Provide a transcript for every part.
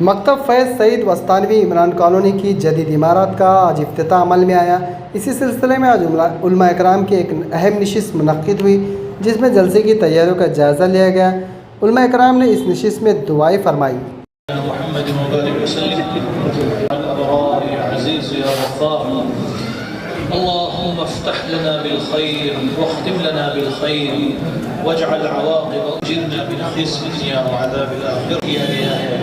مکتب فیض سعید وستانوی عمران کالونی کی جدید عمارت کا آج افتتاح عمل میں آیا۔ اسی سلسلے میں آج علماء اکرام کی ایک اہم نشست منعقد ہوئی، جس میں جلسے کی تیاریوں کا جائزہ لیا گیا۔ علماء اکرام نے اس نشست میں دعائیں فرمائی۔ محمد مبارک وسلم الابرار عزیز یا غفار اللهم افتح لنا بالخير واختم لنا بالخير واجعل عواقب اجرنا من خزي الدنيا وعذاب الاخره کیا گیا ہے۔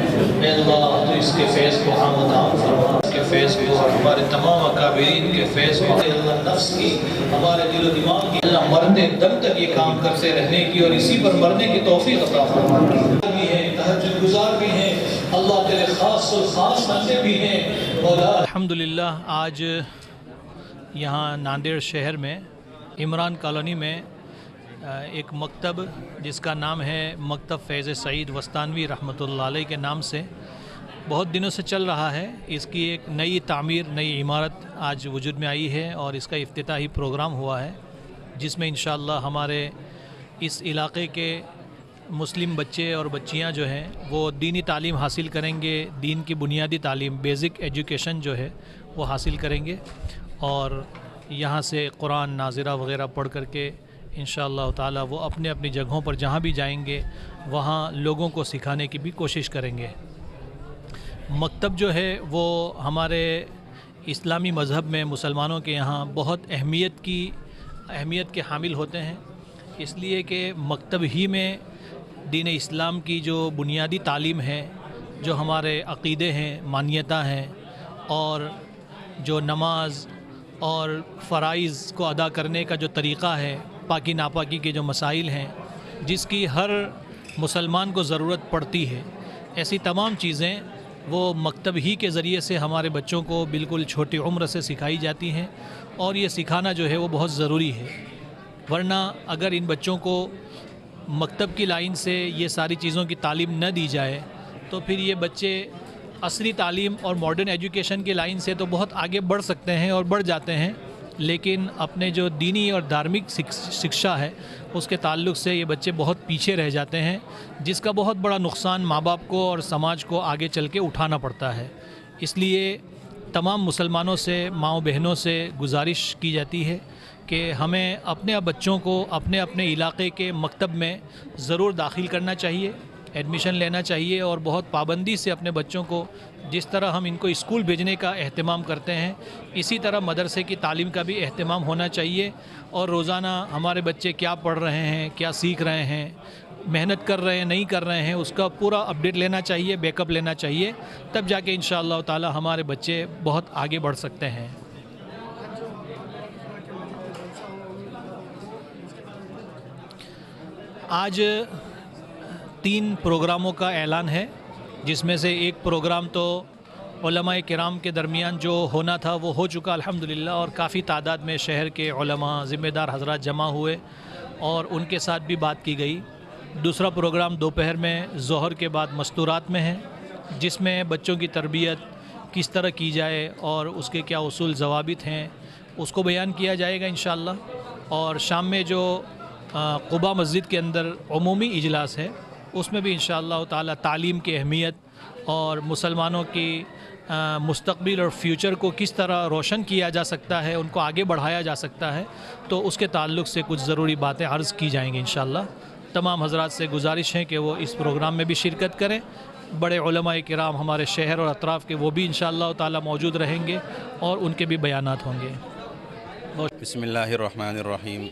اے اللہ تو اس کے فیض کو عام عام فرما، اس کے فیض کو اور ہمارے تمام اکابرین کے فیض کو اللہ نفس کی، ہمارے دل و دماغ کی، اللہ مرتے دم تک یہ کام کرتے رہنے کی اور اسی پر مرنے کی توفیق عطا فرما۔ بھی ہیں تہجد گزار بھی ہیں، اللہ تیرے خاص و خاص بندے بھی ہیں مولا۔ الحمدللہ آج یہاں ناندیڑ شہر میں عمران کالونی میں ایک مکتب جس کا نام ہے مکتب فیض سعید وستانوی رحمۃ اللہ علیہ کے نام سے بہت دنوں سے چل رہا ہے۔ اس کی ایک نئی تعمیر، نئی عمارت آج وجود میں آئی ہے اور اس کا افتتاحی پروگرام ہوا ہے، جس میں انشاءاللہ ہمارے اس علاقے کے مسلم بچے اور بچیاں جو ہیں وہ دینی تعلیم حاصل کریں گے، دین کی بنیادی تعلیم، بیسک ایجوکیشن جو ہے وہ حاصل کریں گے اور یہاں سے قرآن ناظرہ وغیرہ پڑھ کر کے انشاءاللہ تعالی وہ اپنے اپنی جگہوں پر جہاں بھی جائیں گے وہاں لوگوں کو سکھانے کی بھی کوشش کریں گے۔ مکتب جو ہے وہ ہمارے اسلامی مذہب میں مسلمانوں کے یہاں بہت اہمیت کے حامل ہوتے ہیں، اس لیے کہ مکتب ہی میں دین اسلام کی جو بنیادی تعلیم ہے، جو ہمارے عقیدے ہیں، مانیتاں ہیں اور جو نماز اور فرائض کو ادا کرنے کا جو طریقہ ہے، پاکی ناپاکی کے جو مسائل ہیں جس کی ہر مسلمان کو ضرورت پڑتی ہے، ایسی تمام چیزیں وہ مکتب ہی کے ذریعے سے ہمارے بچوں کو بالکل چھوٹی عمر سے سکھائی جاتی ہیں اور یہ سکھانا جو ہے وہ بہت ضروری ہے، ورنہ اگر ان بچوں کو مکتب کی لائن سے یہ ساری چیزوں کی تعلیم نہ دی جائے تو پھر یہ بچے عصری تعلیم اور ماڈرن ایجوکیشن کی لائن سے تو بہت آگے بڑھ سکتے ہیں اور بڑھ جاتے ہیں، لیکن اپنے جو دینی اور دھارمک شکشا ہے اس کے تعلق سے یہ بچے بہت پیچھے رہ جاتے ہیں، جس کا بہت بڑا نقصان ماں باپ کو اور سماج کو آگے چل کے اٹھانا پڑتا ہے۔ اس لیے تمام مسلمانوں سے، ماؤں بہنوں سے گزارش کی جاتی ہے کہ ہمیں اپنے بچوں کو اپنے اپنے علاقے کے مکتب میں ضرور داخل کرنا چاہیے، ایڈمیشن لینا چاہیے اور بہت پابندی سے اپنے بچوں کو، جس طرح ہم ان کو اسکول بھیجنے کا اہتمام کرتے ہیں اسی طرح مدرسے کی تعلیم کا بھی اہتمام ہونا چاہیے، اور روزانہ ہمارے بچے کیا پڑھ رہے ہیں، کیا سیکھ رہے ہیں، محنت کر رہے ہیں نہیں کر رہے ہیں، اس کا پورا اپڈیٹ لینا چاہیے، بیک اپ لینا چاہیے، تب جا کے انشاءاللہ تعالی ہمارے بچے بہت آگے بڑھ سکتے ہیں۔ آج 3 پروگراموں کا اعلان ہے، جس میں سے ایک پروگرام تو علماء کرام کے درمیان جو ہونا تھا وہ ہو چکا الحمدللہ، اور کافی تعداد میں شہر کے علماء، ذمہ دار حضرات جمع ہوئے اور ان کے ساتھ بھی بات کی گئی۔ دوسرا پروگرام دوپہر میں ظہر کے بعد مستورات میں ہے، جس میں بچوں کی تربیت کس طرح کی جائے اور اس کے کیا اصول ضوابط ہیں اس کو بیان کیا جائے گا انشاءاللہ، اور شام میں جو قباء مسجد کے اندر عمومی اجلاس ہے اس میں بھی انشاءاللہ تعالی تعلیم کی اہمیت اور مسلمانوں کی مستقبل اور فیوچر کو کس طرح روشن کیا جا سکتا ہے، ان کو آگے بڑھایا جا سکتا ہے، تو اس کے تعلق سے کچھ ضروری باتیں عرض کی جائیں گی انشاءاللہ۔ تمام حضرات سے گزارش ہے کہ وہ اس پروگرام میں بھی شرکت کریں۔ بڑے علماء کرام ہمارے شہر اور اطراف کے وہ بھی انشاءاللہ تعالی موجود رہیں گے اور ان کے بھی بیانات ہوں گے۔ بسم اللہ الرحمن الرحیم،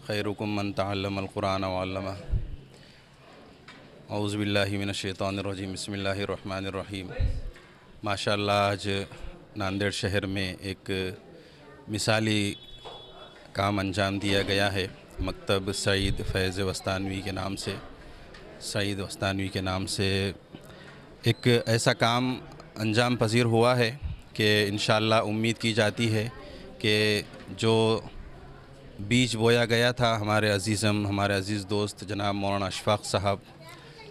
خیرکم من تعلم القرآن وعلمہ۔ اعوذ باللہ من الشیطان الرجیم، بسم اللہ الرحمن الرحیم۔ ماشاءاللہ آج ناندیڑ شہر میں ایک مثالی کام انجام دیا گیا ہے، مکتب سعید فیض وستانوی کے نام سے، سعید وستانوی کے نام سے ایک ایسا کام انجام پذیر ہوا ہے کہ انشاءاللہ امید کی جاتی ہے کہ جو بیج بویا گیا تھا ہمارے عزیز دوست جناب مولانا اشفاق صاحب،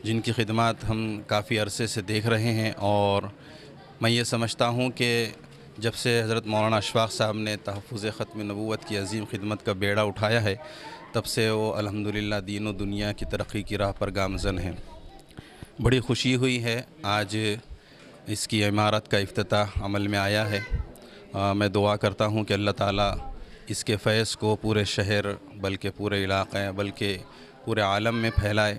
جن کی خدمات ہم کافی عرصے سے دیکھ رہے ہیں، اور میں یہ سمجھتا ہوں کہ جب سے حضرت مولانا اشفاق صاحب نے تحفظ ختم نبوت کی عظیم خدمت کا بیڑا اٹھایا ہے، تب سے وہ الحمدللہ دین و دنیا کی ترقی کی راہ پر گامزن ہیں۔ بڑی خوشی ہوئی ہے آج اس کی عمارت کا افتتاح عمل میں آیا ہے۔ میں دعا کرتا ہوں کہ اللہ تعالیٰ اس کے فیض کو پورے شہر بلکہ پورے علاقے بلکہ پورے عالم میں پھیلائے،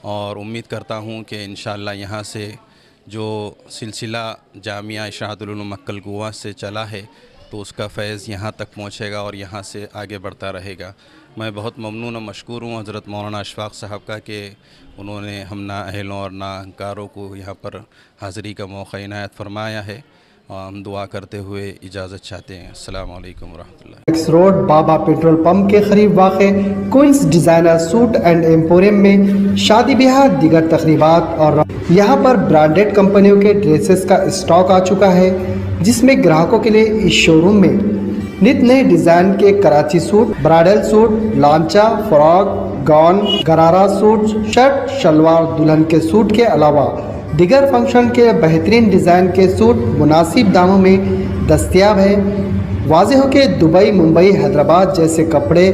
اور امید کرتا ہوں کہ انشاءاللہ یہاں سے جو سلسلہ جامعہ اشاعت العلوم مکہ الگوا سے چلا ہے تو اس کا فیض یہاں تک پہنچے گا اور یہاں سے آگے بڑھتا رہے گا۔ میں بہت ممنون و مشکور ہوں حضرت مولانا اشفاق صاحب کا کہ انہوں نے ہم نااہلوں اور نااہنکاروں کو یہاں پر حاضری کا موقع عنایت فرمایا ہے، اور ہم دعا کرتے ہوئے اجازت چاہتے ہیں۔ السلام علیکم ورحمۃ اللہ۔ X road Baba petrol pump کے قریب واقع Queens designer suit and emporium میں شادی بیاہ دیگر تقریبات اور یہاں پر برانڈڈ کمپنیوں کے ڈریسز کا اسٹاک آ چکا ہے، جس میں گراہکوں کے لیے اس شو روم میں نت نئے ڈیزائن کے کراچی سوٹ، برائڈل سوٹ، لانچا، frock, gown, gharara suit, shirt, shalwar دلہن کے سوٹ کے علاوہ دیگر فنکشن کے بہترین ڈیزائن کے سوٹ مناسب داموں میں دستیاب ہے۔ واضح ہو کہ دبئی، ممبئی، حیدرآباد جیسے کپڑے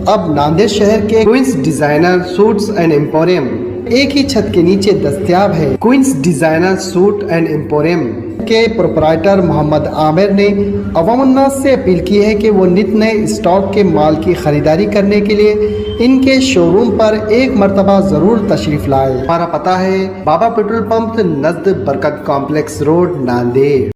اب ناندیڑ شہر کے Queens designer suits and emporium ایک ہی چھت کے نیچے دستیاب ہے۔ Queens designer suit and emporium کے پروپرائٹر محمد عامر نے عوام الناس سے اپیل کی ہے کہ وہ نت نئے اسٹاک کے مال کی خریداری کرنے کے لیے ان کے شو روم پر ایک مرتبہ ضرور تشریف لائے۔ ہمارا پتہ ہے بابا پیٹرول پمپ نزد برکت کمپلیکس روڈ، ناندیڑ۔